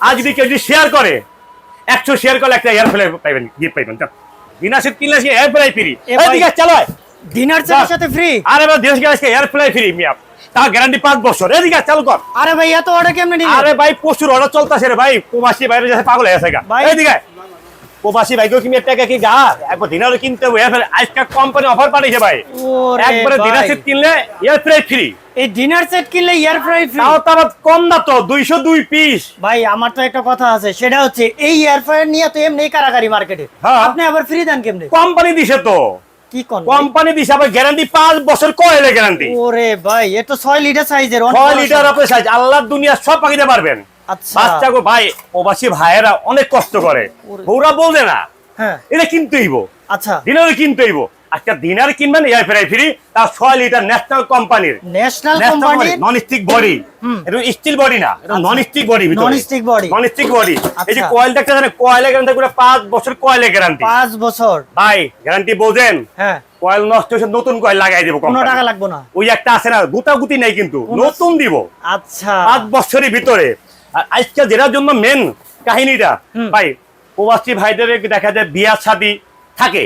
আর যদি কেউ যদি শেয়ার করে 100 শেয়ার করলে একটা এয়ার ফ্রায়ার পাবেন, গিফট পাবেন। ডিনার সেট কিনলে সে এয়ার ফ্রায়ার ফ্রি। এদিকে চালায় ডিনার সেটের সাথে ফ্রি। আরে ভাই দেশ গ্যাসকে এয়ার ফ্রায়ার ফ্রি মিয়া, তা গ্যারান্টি 5 বছর। এদিকে চালু কর। আরে ভাই এত অর্ডার কেমনে নিবে? আরে ভাই প্রচুর অর্ডার চলতেছে রে ভাই, প্রবাসী বাইরে যাচ্ছে পাগল হয়ে গেছে গা। এদিকে প্রবাসী ভাইকেও কি টাকা কি গা একবার ডিনারও কিনতে হবে। আজকে কোম্পানি অফার পাঠিয়েছে ভাই, একবারে ডিনার সেট কিনলে এয়ার ফ্রায়ার ফ্রি। এই ডিনার সেট কিনলে এয়ার ফ্রায়ার ফ্রি, তাও তো আবার কম না তো, 202 পিস। ভাই আমার তো একটা কথা আছে, সেটা হচ্ছে এই এয়ার ফ্রায়ার নিয়ে তো এমনি কারাকারি মার্কেটে, আপনি আবার ফ্রি দেন কেমনে? কোম্পানি দিছে তো, কি কোন কোম্পানি দিছে আবার গ্যারান্টি 5 বছর কয়েলে গ্যারান্টি। ওরে ভাই এ তো 6 লিটার সাইজের, 6 লিটার আপনার সাইজ, আল্লাহর দুনিয়া সব পাকিতে পারবেন। আচ্ছা বাচ্চা গো ভাই, প্রবাসী ভাইয়েরা অনেক কষ্ট করে, ওরা বলবে না হ্যাঁ এটা কিনতে হইব, আচ্ছা ডিনার কিনতে হইব। আজকে ডিনার কিনবেন এয়ার ফ্রায়ার ফ্রি, তা 6 লিটার ন্যাশনাল কোম্পানির, ন্যাশনাল কোম্পানির নন স্টিক বডি। এটা স্টিল বডি না, এটা non stick body, non stick body, non stick body. এই যে কয়েল দেখতেছেন, কয়েলে গ্যারান্টি পুরো 5 বছর কয়েলে গ্যারান্টি। 5 বছর ভাই গ্যারান্টি বোঝেন? হ্যাঁ কয়েল নষ্ট হয়েছে নতুন কয়েল লাগাই দেব, কোনো টাকা লাগবে না। ওই একটা আছে না গুতাগুতি নেই, কিন্তু নতুন দিব আচ্ছা 5 বছরের ভিতরে। আর আজকে যেটার জন্য মেন কাহিনীটা ভাই, প্রবাসী ভাইদের দেখা যায় বিয়া শাদী থাকে,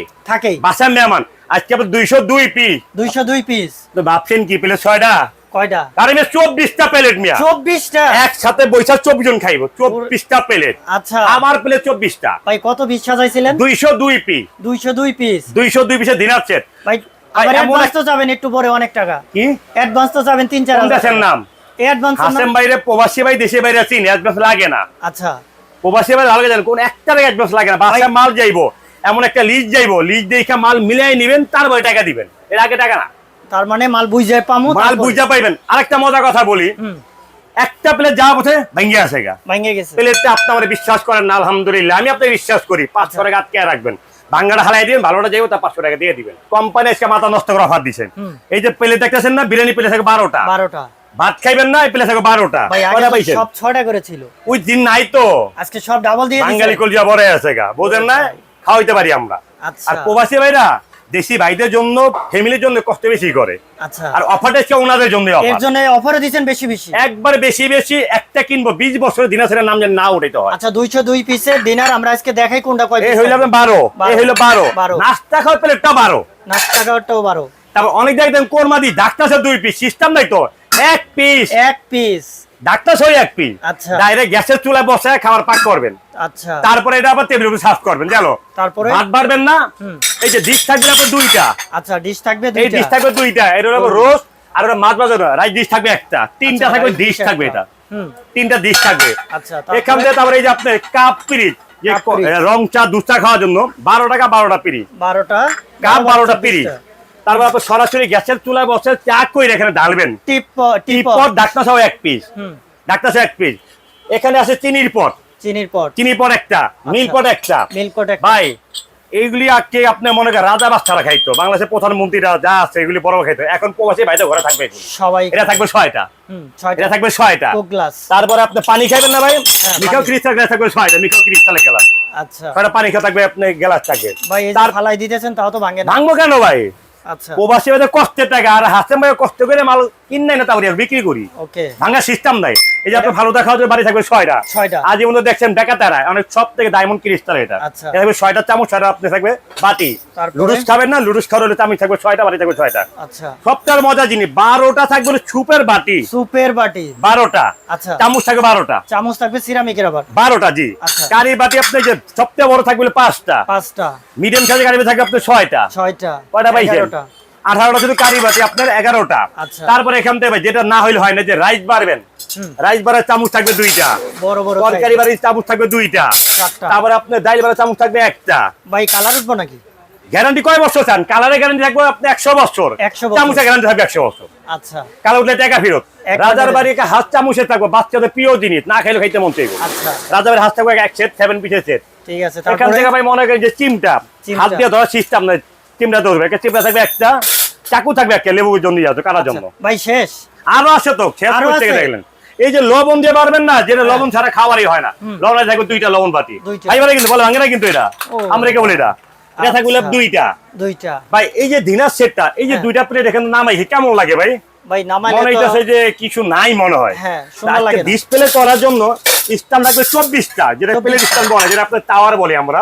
বাসার মেহমান। আজকে আবার 202 পিস, 202 পিস। তো ভাবছেন কি প্লেট 6টা? কয়টা? কারণ 24টা প্লেট মিয়া, 24টা একসাথে বৈশা 24 জন খাইবো, 24টা প্লেট। আচ্ছা আমার প্লেট 24টা। ভাই কত পিস সাজাইছিলেন? 202 পিস, 202 পিস, 202 পিসের ডিনার সেট। ভাই আবার অ্যাডভান্স তো যাবেন একটু পরে অনেক টাকা। কি অ্যাডভান্স তো যাবেন 3-4 কোন হাজার। দেশের নাম? এই অ্যাডভান্স হাসেম বাইরে প্রবাসী ভাই দেশে বাইরে আছেন, অ্যাডভান্স লাগে না। আচ্ছা প্রবাসী ভাই লাগে জানেন, কোন একটা অ্যাডভান্স লাগে না। বাসায় মাল যাইবো, এমন একটা লিস্ট যাইবো, লিস্ট দেখে মাল মিলাই নেবেন, তারপরে টাকা দিবেন, এর আগে টাকা না। তার মানে মাল বুঝে পামু, মাল বুঝা পাইবেন। আরেকটা মজার কথা বলি, একটা প্লেট যা বসে ভেঙে আসে গা, ভেঙে গেছে প্লেটটা আপনি আমার বিশ্বাস করেন না, আলহামদুলিল্লাহ আমি আপনাকে বিশ্বাস করি, 500 টাকা আটকে রাখবেন, ভাঙ্গাটা হালাই দিবেন, ভালোটা যাইবো, তা 500 টাকা দিয়ে দিবেন। কোম্পানি আজকে মাথা নষ্ট করে অফার দিছে। এই যে প্লেট দেখতেছেন না, বিরিয়ানি প্লেট থাকে 12টা, ভাত খাইবেন না, এই প্লেট থাকে 12টা। সব 6টা করে ছিল, ওই দিন নাই তো, আজকে সব ডাবল দিয়ে দিয়েছে। বাঙালি কলজা বড় আছে গা, বুঝেন না, খাওয়াইতে পারি আমরা। আর প্রবাসী ভাইরা দেশি ভাইদের জন্য, ফ্যামিলির জন্য কষ্ট বেশি করে। আচ্ছা আর অফারটা হচ্ছে ওনাদের জন্য, এর জন্য অফারও দিবেন বেশি বেশি, একবার বেশি বেশি। একটা কিনবো 20 বছরের ডিনার সেটের নাম যেন না উঠাইতে হয়। আচ্ছা 202 পিসের ডিনার আমরা আজকে দেখাই কোনটা কয় পিস। এই হইলো 12, এই হইলো 12, নাস্তা খাওয়ার প্লেটটা 12, নাস্তা খাওয়ারটাও 12। তারপর অনেক দেখবেন কোরমা দি ডাক্তার 2 পিস, সিস্টেম নাই তো, 1 পিস, 1 পিস ডাক্তার 1 পিস। আচ্ছা ডাইরেক্ট গ্যাসের চুলায় বসায় খাবার পাক করবেন। আচ্ছা তারপরে এটা আবার টেবিলের উপর সার্ভ করবেন, জানো। তারপরে ভাত বাড়বেন না, এই যে ডিশ থাকবে আপনার 2টা। আচ্ছা ডিশ থাকবে এই ডিশ থাকবে 2টা, এর হলো রোস্ট আর ওটা মাছ ভাজা, রাইস ডিশ থাকবে একটা, 3টা থাকবে ডিশ থাকবে, এটা 3টা ডিশ থাকবে। আচ্ছা এখান থেকে তারপরে এই যে আপনার কাপ পিরিচ, যে রং চা দুধ চা খাওয়ার জন্য 12 টাকা, 12টা পিরিচ, 12টা কাপ, 12টা পিরিচ। তারপর আপনি সরাসরি গ্যাসের চুলায় বসে চা করে এখানে ঢালবেন। টিপট ডাক্তার সহ 1 পিস, ডাক্তার সহ 1 পিস। এখানে আছে চিনির পট, চিনির পট একটা, মিল পট একটা। ভাই এইগুলি আজকে আপনি মনে করেন রাজা বাচ্চারা খাইতো, বাংলাদেশের প্রধানমন্ত্রীরা যা আছে এগুলি বড় খাইতো, এখন প্রবাসী ভাইদের ঘরে থাকবে সবাই, এটা থাকবে 6টা, এটা থাকবে 6টা। তারপরে আপনি পানি খাইবেন না ভাই, মিখাও ক্রিস্টাল গ্লাস থাকবে 6টা, মিখাও ক্রিস্টালের গ্লাস। আচ্ছা ছয়টা পানি খাওয়া থাকবে, আপনি গ্লাস থাকবে। ভাই এই যে ফালাই দিতেছেন তাও তো ভাঙে না, ভাঙবো কেন ভাই? আচ্ছা প্রবাসী ভাইদের কষ্টের টাকা, আর হাসেম ভাই কষ্ট করে মাল কিনে না, তারপরে বিক্রি করি, ওকে ভাঙার সিস্টেম নাই। এই যে আপনি ফালুদা খাওয়ার জন্য বাড়ি থাকবে 6টা, আজ এই মধ্যে দেখছেন বেকাতারা অনেক সব থেকে ডায়মন্ড ক্রিস্টাল, এটা থাকবে 6টা চামচ, 6টা আপনি থাকবে বাটি। লুডুস খাবেন না, লুডুস খাওয়ার হলে চামচ থাকবে 6টা, বাটি থাকবে 6টা। আচ্ছা সবটার মজা জিনিস, 12টা থাকবে সুপের বাটি, 12টা। আচ্ছা চামচ থাকবে 12টা, চামচ থাকবে সিরামিকের আবার 12টা। জি কারি বাটি আপনি যে সবচেয়ে বড় থাকবে 5টা, মিডিয়াম সাইজের কারি বাটি থাকবে আপনার 6টা, কয়টা পাইছেন? 18টা শুধু কারি বাটি আপনার 11টা। তারপরে এখান থেকে ভাই যেটা না হইলে হয় না, যে রাইস বাড়বেন, রাইস বাড়ার চামচ থাকবে 2টা, তরকারি বাড়ির চামচ থাকবে 2টা, তারপরে আপনার ডাল বাড়ার চামচ থাকবে 1টা। ভাই কালার উঠবো নাকি? গ্যারান্টি কয় বছর চান? কালারের গ্যারান্টি থাকবে আপনি 100 বছর, চামচের গ্যারান্টি থাকবে 100 বছর। আচ্ছা কালার উঠলে টাকা ফেরত। রাজার বাড়ি হাত চামচের থাকবে, বাচ্চাদের প্রিয় জিনিস, না খাইলে খাইতে মন চাইবে। আচ্ছা রাজার বাড়ি হাত থাকবে 1 সেট, 7 পিসের সেট। ঠিক আছে এখান থেকে ভাই মনে করেন যে চিমটা হাত দিয়ে ধরার সিস্টেম নাই, চিমটা ধরবে, একটা চিমটা থাকবে একটা, চাকু থাকবে একটা, লেবুর জন্য যাচ্ছে কাটার জন্য। ভাই শেষ আরো আছে তো, শেষ করতে দেখলেন। এই যে লবণ দিয়ে পারবেন না, যেটা লবণ ছাড়া খাওয়ারই হয় না, লবণ থাকবে 2টা লবণ বাটি, খাইবারে কিন্তু বলে ভাঙে না, কিন্তু এটা আমরা কে বলি, এটা থাকবে 2টা। ভাই এই যে ডিনার সেটটা, এই যে 2টা প্লেট এখানে নামাই কেমন লাগে ভাই? ভাই নামাইলে মনে হইতাছে যে কিছু নাই মনে হয়। হ্যাঁ, সুন্দর লাগে। ডিসপ্লে করার জন্য স্ট্যান্ড থাকবে 24টা, যেটা প্লেট স্ট্যান্ড বলে, যেটা আপনার টাওয়ার বলি আমরা।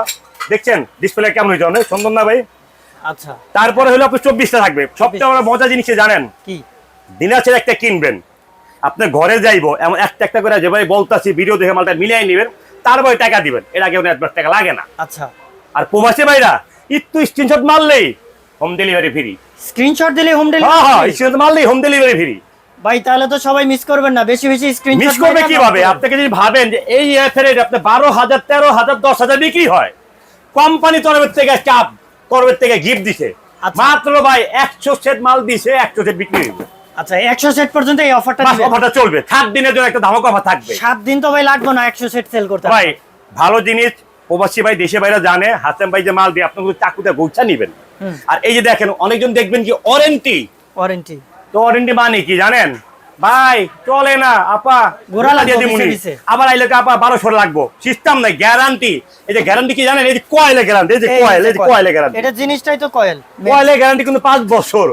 দেখছেন ডিসপ্লে কেমন হইছে, অনেক সুন্দর না ভাই? আচ্ছা, তারপরে হলো আপনার 24টা থাকবে। সবচেয়ে বড় মজা জিনিস জানেন কি? দিনাছের একটা কিনবেন, আপনার ঘরে যাইবো এমন একটা একটা করে যে ভাই বলতাছি ভিডিও দেখে মালটা মিলাই নেবেন, তারপরে টাকা দিবেন। এর আগে অ্যাডভান্স টাকা লাগে না। আচ্ছা, আর প্রবাসী ভাইরা একটু স্ক্রিনশট মারলেই হোম ডেলিভারি ফ্রি। স্ক্রিনশট দিলে হোম হ্যাঁ ডেলিভারি? স্ক্রিনশট মারলেই হোম ডেলিভারি ফ্রি। ভাই তাহলে তো সবাই মিস করবেন না, বেশি বেশি স্ক্রিনশট মিস করবে কিভাবে? আপনাকে যদি ভাবেন যে এই এফের আপনি 12,000 13,000 10,000 বিক্রি হয়, কোম্পানি তরফের থেকে চাপ তরফের থেকে গিফট দিছে, মাত্র ভাই 100 সেট মাল দিছে, 100 সেট বিক্রি হইবে। আচ্ছা, 100 সেট পর্যন্ত এই অফারটা দিবেন? অফারটা চলবে 7 দিনের জন্য, একটা ধামাকা অফার থাকবে। 7 দিন তো ভাই লাগবে না 100 সেট সেল করতে। ভাই ভালো জিনিস প্রবাসী ভাই দেশে বাইরে জানে, হাসান ভাই যে মাল দিয়ে আপনি চাকুতে গোছা নিবেন। আর এই যে দেখেন অনেকজন দেখবেন কি ওয়ারেন্টি, তো ওয়ারেন্টি মানে কি জানেন ভাই? চলে না আপা গোড়া লাগিয়ে দিমুনি, আবার আইলে আপা 1200 লাগবে, সিস্টেম নাই। গ্যারান্টি, এই যে গ্যারান্টি কি জানেন? এই যে কয়েলের গ্যারান্টি, এই যে কয়েলের গ্যারান্টি, এটা জিনিসটাই তো কয়েল। কয়েলের গ্যারান্টি কিন্তু 5 বছর।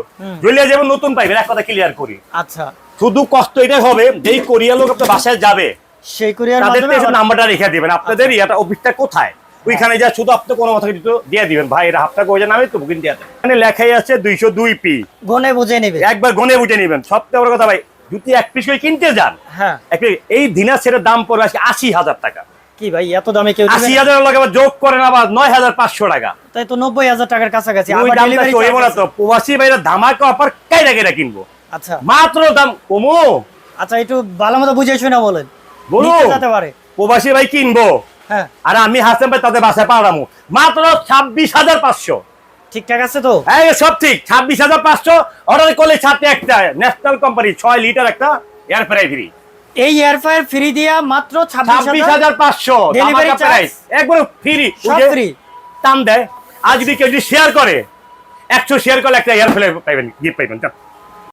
জ্বলিয়ে যাবে নতুন পাইবেন, এক কথা ক্লিয়ার করি। আচ্ছা, শুধু কষ্ট এটাই হবে, যেই কোরিয়ার লোক আপনার বাসায় যাবে সেই কুরিয়ার তাদের মাধ্যমে নাম্বারটা রেখে দিবেন। আপনাদের এটা অফিসটা কোথায়, ওইখানে যা শুধু আপনি কোনো কথা দিতে দিয়ে দিবেন, ভাই এটা হাফটা কইছে নামে তো বুকিং দিয়ে দেন। এখানে লেখাই আছে 202 পি, গনে বুঝে নেবে, একবার গনে বুঝে নেবেন। সবচেয়ে বড় কথা ভাই, যদি এক পিস করে কিনতে যান, হ্যাঁ এই দিনার সেটের দাম পড়বে আজকে 80,000 টাকা। কি ভাই এত দামে কেউ দিবে? 80,000 লাগে আবার যোগ করেন আবার 9,500 টাকা, তাই তো 90,000 টাকার কাছাকাছি। ওই আবার দামটা ডেলিভারি সইব না তো। প্রবাসী ভাইরা ধামাকা অফার কাইরা কাইরা কিনবো, আচ্ছা মাত্র দাম কমো। আচ্ছা, একটু ভালো মতো বুঝে শুনে বলেন, বলুন নিতে যেতে পারে। প্রবাসী ভাই কিনবো, হ্যাঁ আর আমি হাসান ভাই তাদের বাসায় পাঠাবো, মাত্র 26,500। ঠিকঠাক আছে তো? হ্যাঁ সব ঠিক, 26,500। অর্ডার করলে সাথে একটা ন্যাশনাল কোম্পানি 6 লিটার একটা এয়ার ফ্রাই ফ্রি। এই এয়ার ফ্রায়ার ফ্রি দিয়া মাত্র 26,500 ডেলিভারি প্রাইস, একবার ফ্রি, সব ফ্রি টান দেয়। আর যদি কেউ শেয়ার করে, 100 শেয়ার করলে একটা এয়ার ফ্রাই পাইবেন, গিফট পাইবেন।